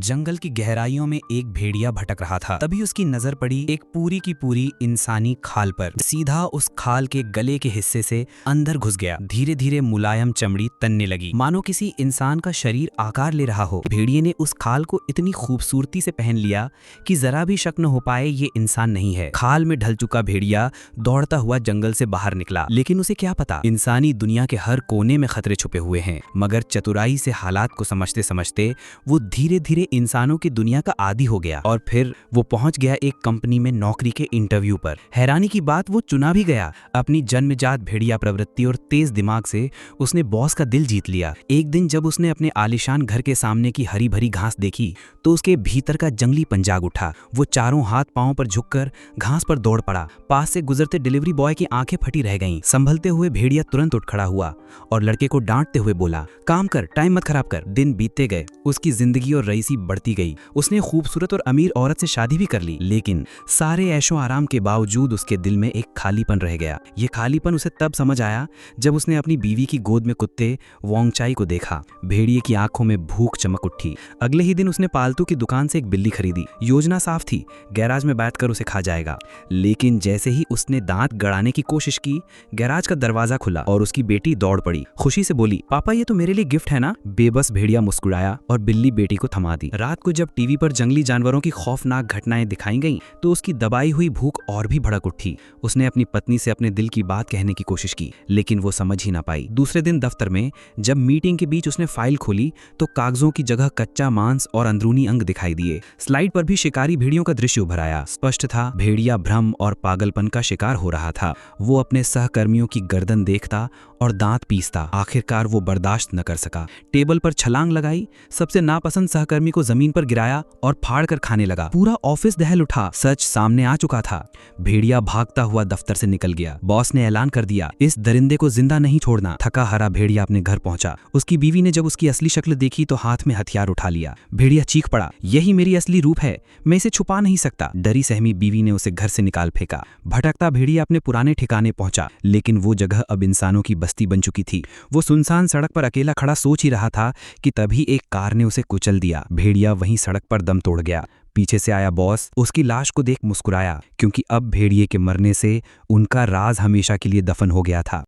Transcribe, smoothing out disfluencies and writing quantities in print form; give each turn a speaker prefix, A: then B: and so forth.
A: जंगल की गहराइयों में एक भेड़िया भटक रहा था। तभी उसकी नजर पड़ी एक पूरी की पूरी इंसानी खाल पर। सीधा उस खाल के गले के हिस्से से अंदर घुस गया। धीरे धीरे मुलायम चमड़ी तनने लगी, मानो किसी इंसान का शरीर आकार ले रहा हो। भेड़िए ने उस खाल को इतनी खूबसूरती से पहन लिया कि जरा भी शक न हो पाए ये इंसान नहीं है। खाल में ढल चुका भेड़िया दौड़ता हुआ जंगल से बाहर निकला, लेकिन उसे क्या पता इंसानी दुनिया के हर कोने में खतरे छुपे हुए हैं। मगर चतुराई से हालात को समझते समझते वो धीरे धीरे इंसानों की दुनिया का आदी हो गया और फिर वो पहुंच गया एक कंपनी में नौकरी के इंटरव्यू पर। हैरानी की बात, वो चुना भी गया। अपनी जन्मजात भेड़िया प्रवृत्ति और तेज दिमाग से उसने बॉस का दिल जीत लिया। एक दिन जब उसने अपने आलीशान घर के सामने की हरी भरी घास देखी तो उसके भीतर का जंगली पंजाग उठा। वो चारों हाथ पांव पर झुककर घास पर दौड़ पड़ा। पास से गुजरते डिलीवरी बॉय की आंखें फटी रह गईं। संभलते हुए भेड़िया तुरंत उठ खड़ा हुआ और लड़के को डांटते हुए बोला, काम कर, टाइम मत खराब कर। दिन बीतते गए, उसकी जिंदगी और रईसी बढ़ती गई। उसने खूबसूरत और अमीर औरत से शादी भी कर ली, लेकिन सारे ऐशो आराम के बावजूद उसके दिल में एक खालीपन रह गया। ये खालीपन उसे तब समझ आया जब उसने अपनी बीवी की गोद में कुत्ते वोंगचाई को देखा। भेड़िए की आंखों में भूख चमक उठी। अगले ही दिन उसने पालतू की दुकान से एक बिल्ली खरीदी। योजना साफ थी, गैराज में बैठकर उसे खा जाएगा। लेकिन जैसे ही उसने दांत गड़ाने की कोशिश की, गैराज का दरवाजा खुला और उसकी बेटी दौड़ पड़ी। खुशी से बोली, पापा ये तो मेरे लिए गिफ्ट है ना। बेबस भेड़िया मुस्कुराया और बिल्ली बेटी को थमा दी। रात को जब टीवी पर जंगली जानवरों की खौफनाक घटनाएं दिखाई गईं, तो उसकी दबाई हुई भूख और भी भड़क उठी। उसने अपनी पत्नी से अपने दिल की बात कहने की कोशिश की, लेकिन वो समझ ही ना पाई। दूसरे दिन दफ्तर में जब मीटिंग के बीच उसने फाइल खोली तो कागजों की जगह कच्चा मांस और अंदरूनी अंग दिखाई दिए। स्लाइड पर भी शिकारी भेड़ियों का दृश्य उभर आया। स्पष्ट था, भेड़िया भ्रम और पागलपन का शिकार हो रहा था। वो अपने सहकर्मियों की गर्दन देखता और दांत पीसता। आखिरकार वो बर्दाश्त न कर सका। टेबल पर छलांग लगाई, सबसे नापसंद सहकर्मी को जमीन पर गिराया और फाड़ कर खाने लगा। पूरा ऑफिस दहल उठा। सच सामने आ चुका था। भेड़िया भागता हुआ दफ्तर से निकल गया। बॉस ने ऐलान कर दिया, इस दरिंदे को जिंदा नहीं छोड़ना। थका हारा भेड़िया अपने घर पहुंचा। उसकी बीवी ने जब उसकी असली शक्ल देखी तो हाथ में हथियार उठा लिया। भेड़िया चीख पड़ा, यही मेरी असली रूप है, मैं इसे छुपा नहीं सकता। डरी सहमी बीवी ने उसे घर से निकाल फेंका। भटकता भेड़िया अपने पुराने ठिकाने पहुंचा, लेकिन वो जगह अब इंसानों की बस्ती बन चुकी थी। वो सुनसान सड़क पर अकेला खड़ा सोच ही रहा था कि तभी एक कार ने उसे कुचल दिया। भेड़िया वहीं सड़क पर दम तोड़ गया। पीछे से आया बॉस उसकी लाश को देख मुस्कुराया, क्योंकि अब भेड़िए के मरने से उनका राज हमेशा के लिए दफन हो गया था।